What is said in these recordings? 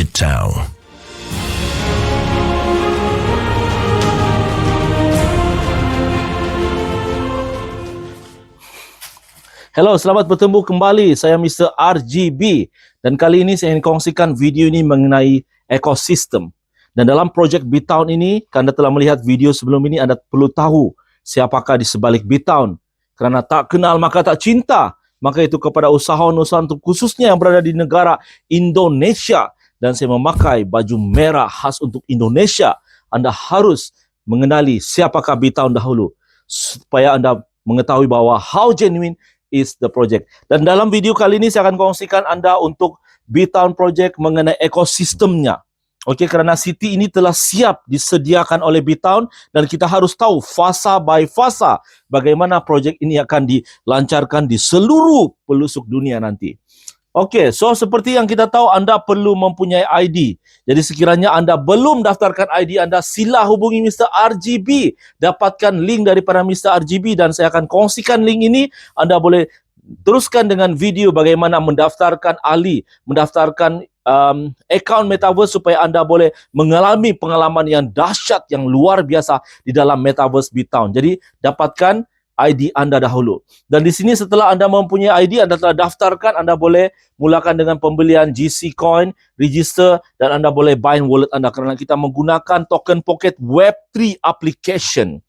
Midtown. Hello, selamat bertemu kembali. Saya Mr. RGB dan kali ini saya ingin kongsikan video ini mengenai ekosistem. Dan dalam projek B-Town ini, Anda telah melihat video sebelum ini, Anda perlu tahu siapakah di sebalik B-Town. Kerana tak kenal maka tak cinta. Maka itu kepada usahawan-usahawan khususnya yang berada di negara Indonesia. Dan saya memakai baju merah khas untuk Indonesia. Anda harus mengenali siapakah B-Town dahulu. Supaya Anda mengetahui bahawa how genuine is the project. Dan dalam video kali ini saya akan kongsikan Anda untuk B-Town project mengenai ekosistemnya. Okey, kerana city ini telah siap disediakan oleh B-Town dan kita harus tahu fasa by fasa bagaimana projek ini akan dilancarkan di seluruh pelosok dunia nanti. Okey, so seperti yang kita tahu, Anda perlu mempunyai ID. Jadi sekiranya Anda belum daftarkan ID Anda, sila hubungi Mr. RGB. Dapatkan link daripada Mr. RGB dan saya akan kongsikan link ini. Anda boleh teruskan dengan video bagaimana mendaftarkan ahli, mendaftarkan akaun Metaverse supaya Anda boleh mengalami pengalaman yang dahsyat, yang luar biasa di dalam Metaverse B-Town. Jadi dapatkan ID Anda dahulu. Dan di sini setelah Anda mempunyai ID, Anda telah daftarkan, Anda boleh mulakan dengan pembelian GC Coin, register dan Anda boleh bind wallet Anda kerana kita menggunakan token pocket Web3 application.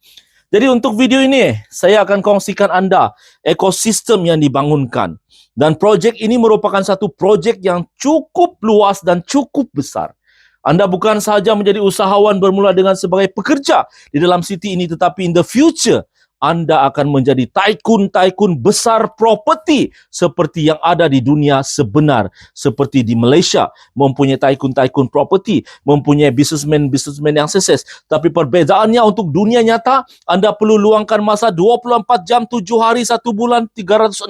Jadi untuk video ini, saya akan kongsikan Anda ekosistem yang dibangunkan. Dan projek ini merupakan satu projek yang cukup luas dan cukup besar. Anda bukan sahaja menjadi usahawan bermula dengan sebagai pekerja di dalam city ini, tetapi in the future, Anda akan menjadi tycoon-tycoon besar properti seperti yang ada di dunia sebenar. Seperti di Malaysia, mempunyai tycoon-tycoon properti, mempunyai businessman-businessman yang sukses. Tapi perbezaannya untuk dunia nyata, Anda perlu luangkan masa 24 jam, 7 hari, 1 bulan, 365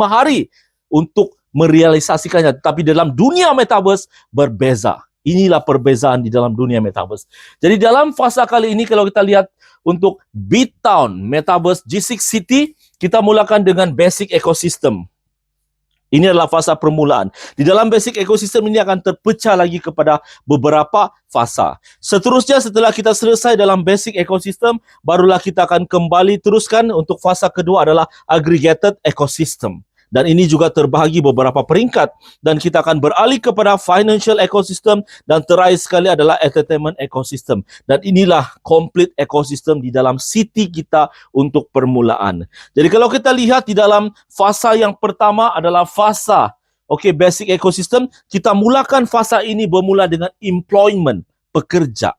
hari untuk merealisasikannya. Tapi dalam dunia Metaverse berbeza. Inilah perbezaan di dalam dunia Metaverse. Jadi dalam fasa kali ini kalau kita lihat untuk B-Town Metaverse G6 City, kita mulakan dengan basic ecosystem. Ini adalah fasa permulaan. Di dalam basic ecosystem ini akan terpecah lagi kepada beberapa fasa. Seterusnya setelah kita selesai dalam basic ecosystem, barulah kita akan kembali teruskan untuk fasa kedua adalah aggregated ecosystem. Dan ini juga terbahagi beberapa peringkat. Dan kita akan beralih kepada financial ecosystem. Dan terakhir sekali adalah entertainment ecosystem. Dan inilah complete ecosystem di dalam city kita untuk permulaan. Jadi kalau kita lihat di dalam fasa yang pertama adalah fasa basic ecosystem. Kita mulakan fasa ini bermula dengan employment, pekerja.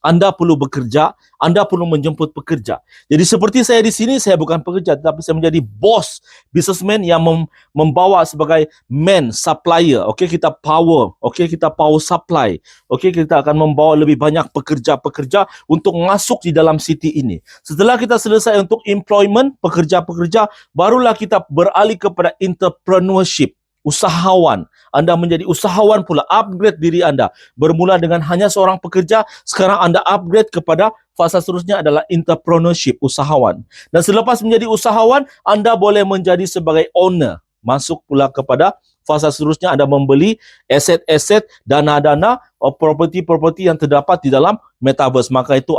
Anda perlu bekerja, Anda perlu menjemput pekerja. Jadi seperti saya di sini, saya bukan pekerja, tetapi saya menjadi bos, businessman yang membawa sebagai man, supplier. Kita power, kita power supply. Kita akan membawa lebih banyak pekerja-pekerja untuk masuk di dalam city ini. Setelah kita selesai untuk employment, pekerja-pekerja, barulah kita beralih kepada entrepreneurship. Usahawan. Anda menjadi usahawan pula, upgrade diri Anda. Bermula dengan hanya seorang pekerja, sekarang Anda upgrade kepada fasa seterusnya adalah entrepreneurship, usahawan. Dan selepas menjadi usahawan, Anda boleh menjadi sebagai owner. Masuk pula kepada fasa seterusnya, Anda membeli aset-aset, dana-dana, property-property yang terdapat di dalam Metaverse. Maka itu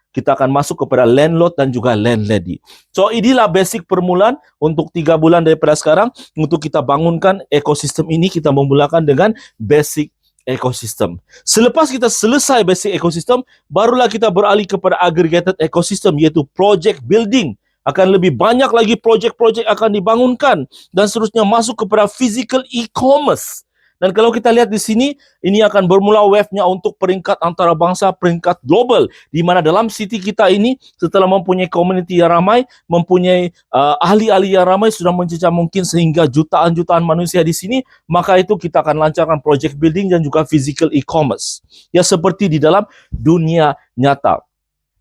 kita akan masuk kepada landlord dan juga landlady. So inilah basic permulaan untuk 3 bulan daripada sekarang. Untuk kita bangunkan ekosistem ini, kita memulakan dengan basic ekosistem. Selepas kita selesai basic ekosistem, barulah kita beralih kepada aggregated ekosistem, iaitu project building. Akan lebih banyak lagi projek-projek akan dibangunkan. Dan seterusnya masuk kepada physical e-commerce. Dan kalau kita lihat di sini, ini akan bermula wave-nya untuk peringkat antarabangsa, peringkat global. Di mana dalam city kita ini, setelah mempunyai community yang ramai, mempunyai ahli-ahli yang ramai, sudah mencecah mungkin sehingga jutaan-jutaan manusia di sini, maka itu kita akan lancarkan project building dan juga physical e-commerce. Ya seperti di dalam dunia nyata.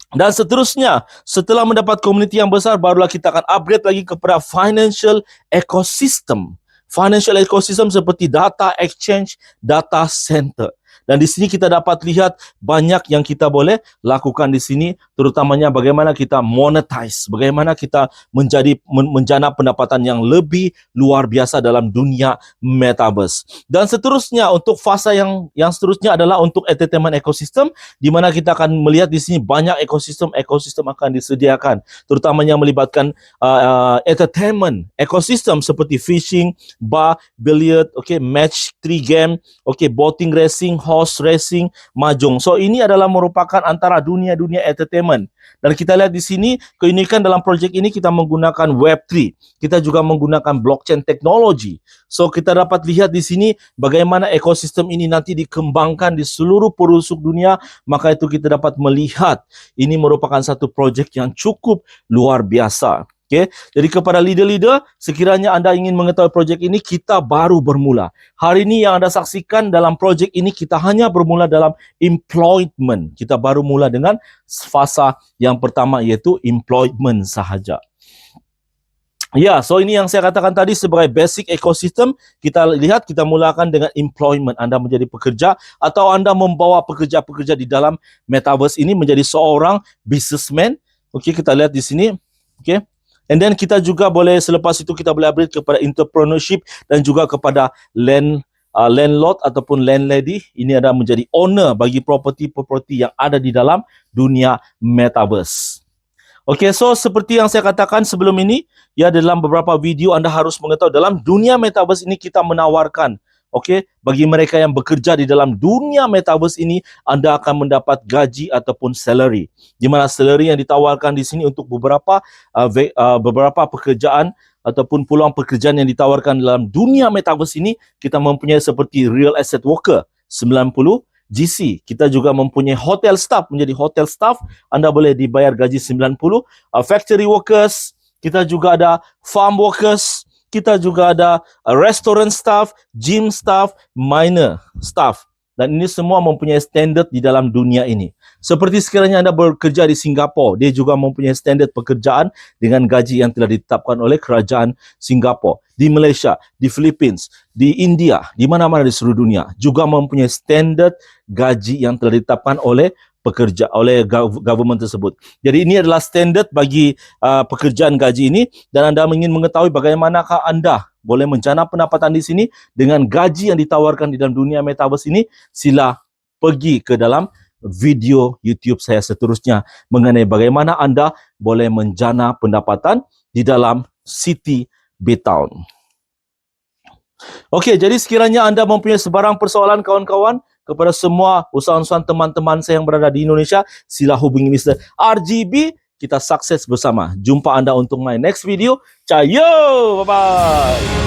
Dan seterusnya, setelah mendapat community yang besar, barulah kita akan upgrade lagi kepada financial ecosystem. Financial ecosystem seperti data exchange, data center. Dan di sini kita dapat lihat banyak yang kita boleh lakukan di sini, terutamanya bagaimana kita monetize, bagaimana kita menjana pendapatan yang lebih luar biasa dalam dunia metaverse. Dan seterusnya untuk fasa yang seterusnya adalah untuk entertainment ecosystem, di mana kita akan melihat di sini banyak ekosistem akan disediakan, terutamanya melibatkan entertainment ekosistem seperti fishing, bar, billiard, match 3 game, boating racing, horse racing, mahjong. So ini adalah merupakan antara dunia-dunia entertainment. Dan kita lihat di sini keunikan dalam projek ini kita menggunakan Web3. Kita juga menggunakan blockchain teknologi. So kita dapat lihat di sini bagaimana ekosistem ini nanti dikembangkan di seluruh pelosok dunia. Maka itu kita dapat melihat ini merupakan satu projek yang cukup luar biasa. Jadi kepada leader-leader, sekiranya anda ingin mengetahui projek ini, kita baru bermula. Hari ini yang anda saksikan dalam projek ini, kita hanya bermula dalam employment. Kita baru mula dengan fasa yang pertama, iaitu employment sahaja. Ya, so ini yang saya katakan tadi sebagai basic ekosistem. Kita lihat, kita mulakan dengan employment. Anda menjadi pekerja atau anda membawa pekerja-pekerja di dalam metaverse ini menjadi seorang businessman. Kita lihat di sini. And then kita juga boleh, selepas itu kita boleh upgrade kepada entrepreneurship dan juga kepada landlord ataupun landlady. Ini adalah menjadi owner bagi properti-properti yang ada di dalam dunia metaverse. So seperti yang saya katakan sebelum ini, ya, dalam beberapa video anda harus mengetahui dalam dunia metaverse ini kita menawarkan, bagi mereka yang bekerja di dalam dunia metaverse ini, anda akan mendapat gaji ataupun salary. Di mana salary yang ditawarkan di sini untuk beberapa pekerjaan ataupun peluang pekerjaan yang ditawarkan dalam dunia metaverse ini, kita mempunyai seperti real estate worker 90 GC. Kita juga mempunyai hotel staff, menjadi hotel staff anda boleh dibayar gaji 90. Factory workers, kita juga ada farm workers, kita juga ada restaurant staff, gym staff, miner staff. Dan ini semua mempunyai standard di dalam dunia ini. Seperti sekiranya anda bekerja di Singapura, dia juga mempunyai standard pekerjaan dengan gaji yang telah ditetapkan oleh kerajaan Singapura. Di Malaysia, di Philippines, di India, di mana-mana di seluruh dunia juga mempunyai standard gaji yang telah ditetapkan oleh government tersebut. Jadi ini adalah standard bagi pekerjaan gaji ini, dan anda ingin mengetahui bagaimanakah anda boleh menjana pendapatan di sini dengan gaji yang ditawarkan di dalam dunia metaverse ini, sila pergi ke dalam video YouTube saya seterusnya mengenai bagaimana anda boleh menjana pendapatan di dalam City Bitown. Jadi sekiranya anda mempunyai sebarang persoalan kawan-kawan, kepada semua usahawan-usahawan teman-teman saya yang berada di Indonesia, sila hubungi Mr. RGB. Kita sukses bersama. Jumpa anda untuk my next video. Ciao, bye-bye.